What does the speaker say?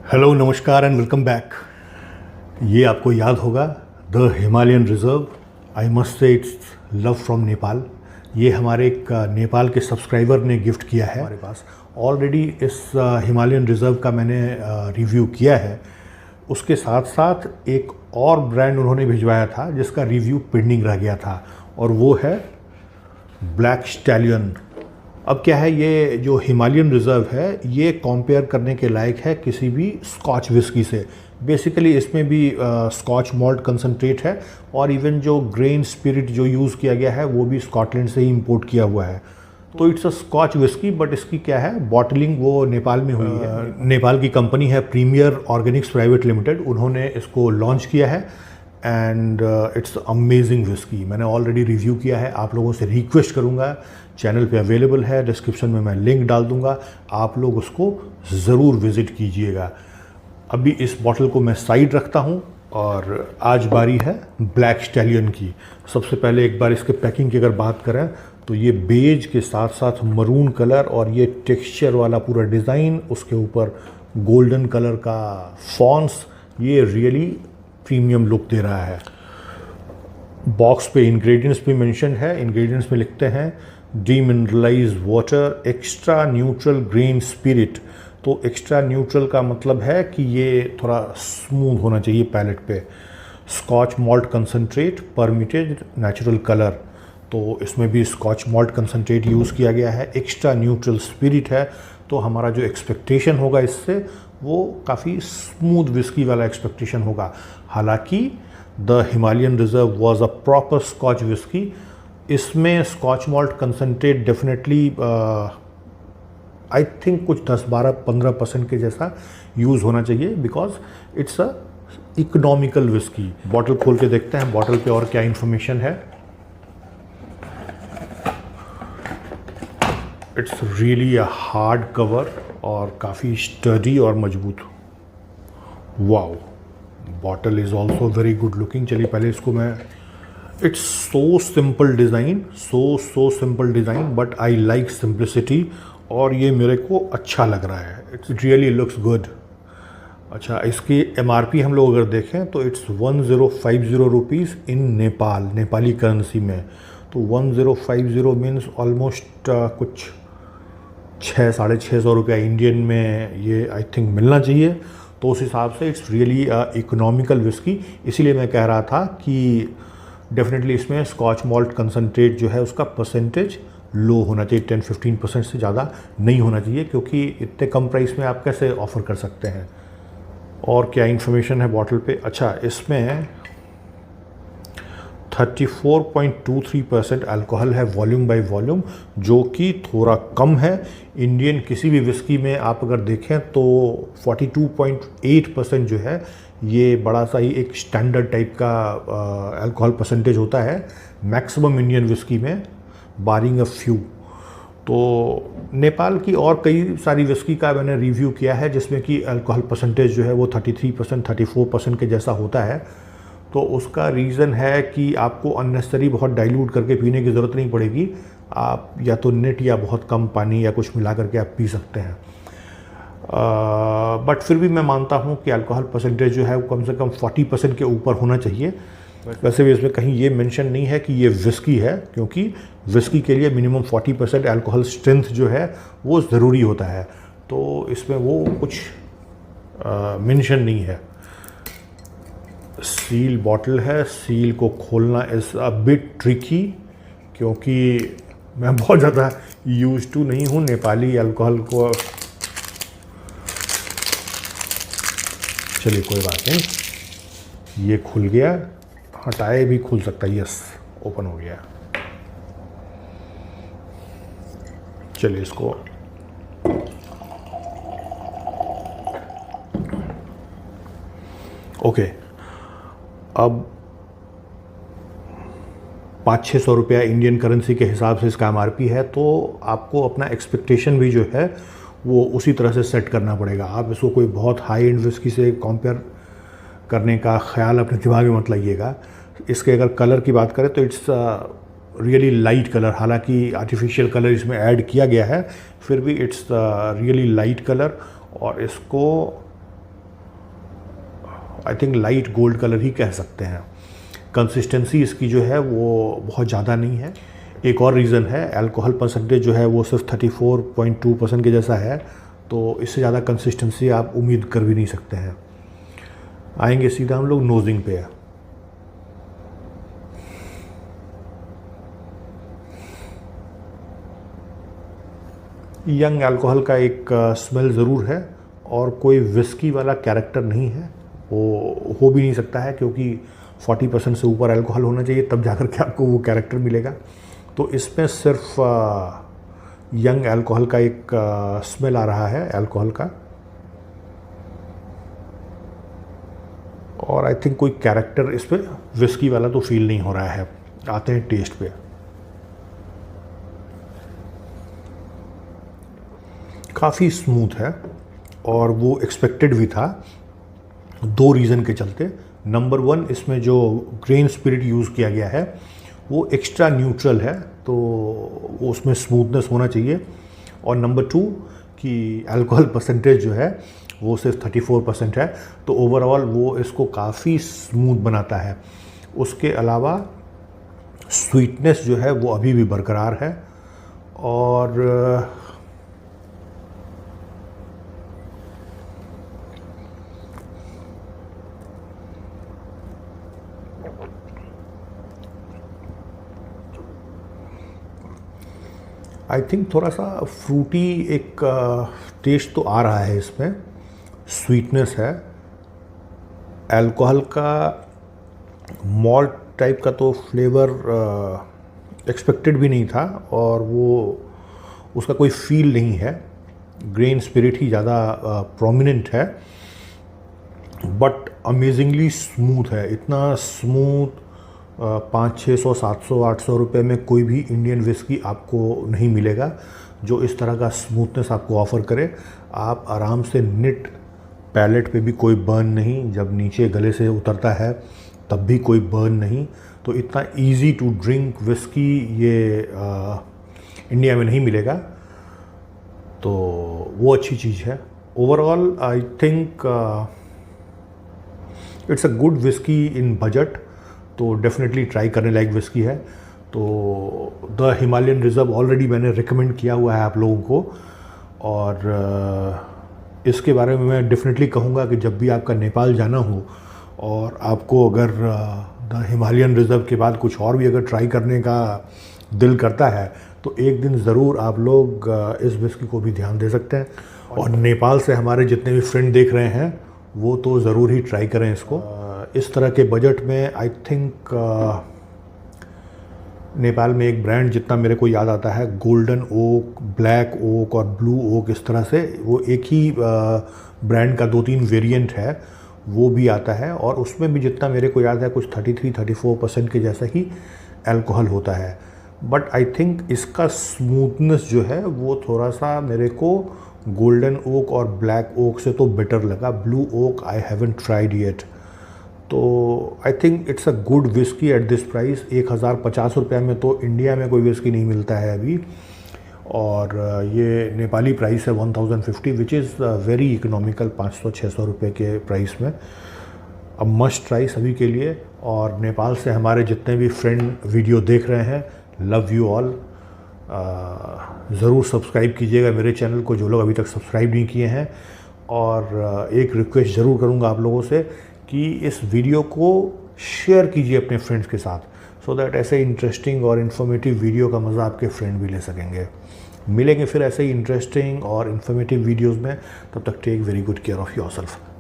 Hello, नमस्कार and welcome back. ये आपको याद होगा the Himalayan reserve. I must say it's love from Nepal. ये हमारे एक नेपाल के सब्सक्राइबर ने गिफ्ट किया है हमारे पास। ऑलरेडी इस हिमालयन रिज़र्व का मैंने रिव्यू किया है। उसके साथ साथ एक और ब्रांड उन्होंने भिजवाया था जिसका रिव्यू पेंडिंग रह गया था, और वो है ब्लैक स्टैलियन। अब क्या है, ये जो हिमालयन रिज़र्व है ये कंपेयर करने के लायक है किसी भी स्कॉच विस्की से। बेसिकली इसमें भी स्कॉच मॉल्ट कंसनट्रेट है, और इवन जो ग्रेन स्पिरिट जो यूज़ किया गया है वो भी स्कॉटलैंड से ही इंपोर्ट किया हुआ है। तो it's a scotch whisky, but इसकी क्या है, बॉटलिंग वो नेपाल में हुई है। नेपाल की कंपनी है प्रीमियर ऑर्गेनिक्स प्राइवेट लिमिटेड, उन्होंने इसको लॉन्च किया है एंड इट्स अमेजिंग विस्की। मैंने ऑलरेडी रिव्यू किया है। आप लोगों से रिक्वेस्ट करूंगा, चैनल पे अवेलेबल है, डिस्क्रिप्शन में मैं लिंक डाल दूंगा, आप लोग उसको ज़रूर विज़िट कीजिएगा। अभी इस बॉटल को मैं साइड रखता हूं, और आज बारी है ब्लैक स्टैलियन की। सबसे पहले एक बार इसके पैकिंग की अगर बात करें तो ये बेज के साथ साथ मरून कलर और ये टेक्सचर वाला पूरा डिज़ाइन, उसके ऊपर गोल्डन कलर का फॉन्ट्स, ये रियली प्रीमियम लुक दे रहा है। बॉक्स पे इंग्रेडिएंट्स भी मेंशन है। इंग्रेडिएंट्स में लिखते हैं demineralized water, extra neutral grain spirit. तो एक्स्ट्रा न्यूट्रल का मतलब है कि ये थोड़ा स्मूथ होना चाहिए पैलेट पे। Scotch malt concentrate, permitted natural colour, तो इसमें भी स्कॉच मॉल्ट कंसनट्रेट यूज़ किया गया है। एक्स्ट्रा न्यूट्रल स्पिरिट है, तो हमारा जो एक्सपेक्टेशन होगा इससे वो काफ़ी स्मूथ विस्की वाला एक्सपेक्टेशन होगा। हालांकि the Himalayan reserve was a proper Scotch whisky. इसमें Scotch malt concentrate definitely I think कुछ 10-12-15% के जैसा यूज़ होना चाहिए, because it's a economical whisky. Bottle खोल के देखते हैं बॉटल पे और क्या इन्फॉर्मेशन है। It's really a hard cover और काफ़ी स्टडी और मजबूत। Wow, bottle is also very good looking. चलिए पहले इसको मैं, it's so simple design, so simple design, but I like simplicity, और ये मेरे को अच्छा लग रहा है। It's really looks good. अच्छा, इसकी MRP हम लोग अगर देखें तो it's 1050 rupees in Nepal, Nepali currency में। तो 1050 मीन्स ऑलमोस्ट कुछ 600-650 रुपया इंडियन में ये आई थिंक मिलना चाहिए। तो उस हिसाब से इट्स रियली इकोनॉमिकल विस्की। इसीलिए मैं कह रहा था कि डेफिनेटली इसमें स्कॉच मॉल्ट कंसनट्रेट जो है उसका परसेंटेज लो होना चाहिए, 10-15% से ज़्यादा नहीं होना चाहिए, क्योंकि इतने कम प्राइस में आप कैसे ऑफ़र कर सकते हैं। और क्या इन्फॉर्मेशन है बॉटल पे? अच्छा, इसमें 34.23% अल्कोहल है वॉल्यूम बाय वॉल्यूम, जो कि थोड़ा कम है। इंडियन किसी भी विस्की में आप अगर देखें तो 42.8% जो है ये बड़ा सा ही एक स्टैंडर्ड टाइप का अल्कोहल परसेंटेज होता है मैक्सिमम इंडियन विस्की में, बारिंग अ फ्यू। तो नेपाल की और कई सारी विस्की का मैंने रिव्यू किया है जिसमें कि अल्कोहल परसेंटेज जो है वो 33%, 34% के जैसा होता है। तो उसका रीज़न है कि आपको अननेसेसरी बहुत डाइल्यूट करके पीने की ज़रूरत नहीं पड़ेगी। आप या तो नेट या बहुत कम पानी या कुछ मिला करके आप पी सकते हैं। बट फिर भी मैं मानता हूँ कि अल्कोहल परसेंटेज जो है वो कम से कम 40% के ऊपर होना चाहिए। वैसे भी इसमें कहीं ये मेंशन नहीं है कि ये विस्की है, क्योंकि विस्की के लिए मिनिमम 40% अल्कोहल स्ट्रेंथ जो है वो ज़रूरी होता है। तो इसमें वो कुछ मेंशन नहीं है। सील बॉटल है, सील को खोलना इज़ अ बिट ट्रिकी, क्योंकि मैं बहुत ज़्यादा यूज टू नहीं हूँ नेपाली अल्कोहल को। चलिए कोई बात नहीं, ये खुल गया, हटाए भी खुल सकता है। यस, ओपन हो गया। चलिए इसको ओके। अब 500-600 रुपया इंडियन करेंसी के हिसाब से इसका MRP है, तो आपको अपना एक्सपेक्टेशन भी जो है वो उसी तरह से सेट करना पड़ेगा। आप इसको कोई बहुत हाई एंड विस्की से कंपेयर करने का ख्याल अपने दिमाग में मत लाइएगा। इसके अगर कलर की बात करें तो इट्स रियली लाइट कलर, हालांकि आर्टिफिशियल कलर इसमें ऐड किया गया है, फिर भी इट्स रियली लाइट कलर। और इसको I think light gold colour ही कह सकते हैं। कंसिस्टेंसी इसकी जो है वो बहुत ज़्यादा नहीं है। एक और रीज़न है, अल्कोहल परसेंटेज जो है वो सिर्फ 34.2% के जैसा है, तो इससे ज़्यादा कंसिस्टेंसी आप उम्मीद कर भी नहीं सकते हैं। आएंगे सीधा हम लोग नोजिंग पे। यंग अल्कोहल का एक स्मेल ज़रूर है और कोई विस्की वाला कैरेक्टर नहीं है, वो हो भी नहीं सकता है क्योंकि 40% से ऊपर अल्कोहल होना चाहिए, तब जाकर के आपको वो कैरेक्टर मिलेगा। तो इसमें सिर्फ यंग अल्कोहल का एक स्मेल आ रहा है अल्कोहल का, और आई थिंक कोई कैरेक्टर इस पर विस्की वाला तो फील नहीं हो रहा है। आते हैं टेस्ट पे। काफ़ी स्मूथ है और वो एक्सपेक्टेड भी था, 2 रीज़न के चलते। नंबर 1, इसमें जो ग्रेन स्पिरिट यूज़ किया गया है वो एक्स्ट्रा न्यूट्रल है, तो उसमें स्मूथनेस होना चाहिए। और नंबर 2 कि अल्कोहल परसेंटेज जो है वो सिर्फ 34% है, तो ओवरऑल वो इसको काफ़ी स्मूथ बनाता है। उसके अलावा स्वीटनेस जो है वो अभी भी बरकरार है। और आई थिंक थोड़ा सा फ्रूटी एक टेस्ट तो आ रहा है इसमें, स्वीटनेस है। अल्कोहल का मॉल्ट टाइप का तो फ्लेवर एक्सपेक्टेड भी नहीं था, और वो उसका कोई फील नहीं है। ग्रेन स्पिरिट ही ज़्यादा प्रोमिनेंट है, बट अमेजिंगली स्मूथ है। इतना स्मूथ 500, 600, 700, 800 रुपये में कोई भी इंडियन विस्की आपको नहीं मिलेगा जो इस तरह का स्मूथनेस आपको ऑफ़र करे। आप आराम से निट, पैलेट पे भी कोई बर्न नहीं, जब नीचे गले से उतरता है तब भी कोई बर्न नहीं। तो इतना इजी टू ड्रिंक विस्की ये इंडिया में नहीं मिलेगा, तो वो अच्छी चीज़ है। Overall I think it's a good whisky in budget, तो डेफिनेटली ट्राई करने लायक विस्की है। तो द हिमालयन रिजर्व ऑलरेडी मैंने रिकमेंड किया हुआ है आप लोगों को, और इसके बारे में मैं डेफिनेटली कहूँगा कि जब भी आपका नेपाल जाना हो और आपको अगर द हिमालयन रिजर्व के बाद कुछ और भी अगर ट्राई करने का दिल करता है, तो एक दिन ज़रूर आप लोग इस विस्की को भी ध्यान दे सकते हैं। और नेपाल से हमारे जितने भी फ्रेंड देख रहे हैं वो तो ज़रूर ही ट्राई करें इसको। इस तरह के बजट में आई थिंक नेपाल में एक ब्रांड जितना मेरे को याद आता है, गोल्डन ओक, ब्लैक ओक और ब्लू ओक, इस तरह से वो एक ही ब्रांड का 2-3 वेरिएंट है, वो भी आता है। और उसमें भी जितना मेरे को याद है कुछ 33-34% के जैसा ही अल्कोहल होता है। बट आई थिंक इसका स्मूथनेस जो है वो थोड़ा सा मेरे को गोल्डन ओक और ब्लैक ओक से तो बेटर लगा। Blue Oak I haven't tried yet. तो I think it's a good whisky at this price. 1050 रुपये में तो इंडिया में कोई विस्की नहीं मिलता है अभी, और ये नेपाली प्राइस है 1050, विच इज़ वेरी इकोनॉमिकल, 500-600 रुपये के प्राइस में। अब मस्ट ट्राई सभी के लिए। और नेपाल से हमारे जितने भी फ्रेंड वीडियो देख रहे हैं, लव यू ऑल। ज़रूर सब्सक्राइब कीजिएगा मेरे चैनल को, जो लोग अभी तक सब्सक्राइब नहीं किए हैं। और एक रिक्वेस्ट ज़रूर करूँगा आप लोगों से कि इस वीडियो को शेयर कीजिए अपने फ्रेंड्स के साथ, सो दैट ऐसे इंटरेस्टिंग और इन्फॉर्मेटिव वीडियो का मज़ा आपके फ्रेंड भी ले सकेंगे। मिलेंगे फिर ऐसे ही इंटरेस्टिंग और इन्फॉर्मेटिव वीडियोज़ में। तब तक take very good care of yourself.